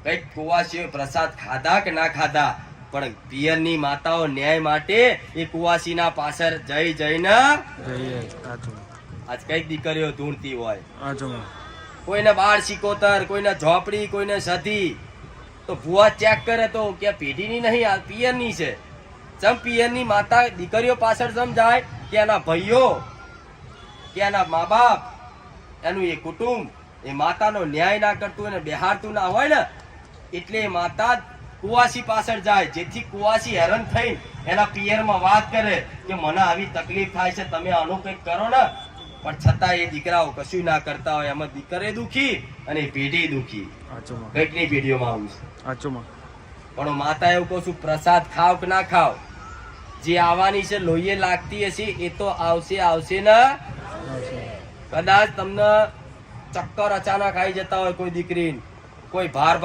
કઈક કુવાસીઓ પ્રસાદ ખાધા કે ના ખાધા, પણ પિયરની માતાઓ ન્યાય માટે એ કુવાસીના પાછળ જઈને આજ કઈક દીકરીઓ ધૂણતી હોય, કોઈને બાળ સિકોતર, કોઈને ઝોપડી, કોઈને સધી, તો ભુવા ચેક કરે તો કે પેઢીની નહીં, આ પિયરની છે. જમ પિયરની માતા દીકરીઓ પાછળ જમ જાય કે એના ભાઈઓ, કે એના મા બાપ, એનું એ કુટુંબ એ માતાનો ન્યાય ના કરતું હોય ને બેહારતું ના હોય ને, એટલે એ માતા કુવાસી પાછળ જાય, જેથી કુવાસી હેરાન થઈ એના પિયરમાં વાત કરે કે મને આવી તકલીફ થાય છે, તમે આનું કંઈક કરો ને. પણ છતાં એ દીકરાઓ કશું ના કરતા હોય, એમાં દીકરે દુખી અને પેઢી દુખી. કઈકની પેઢીઓમાં આવું છે. પણ હું માતા એવું કહું છું, પ્રસાદ ખાવ કે ના ખાવ, જે આવવાની છે લોહીએ લાગતી હશે એ તો આવશે ને. કદાચ તમને ચક્કર અચાનક આવી જતા હોય કોઈ દીકરી, કોઈ ભાર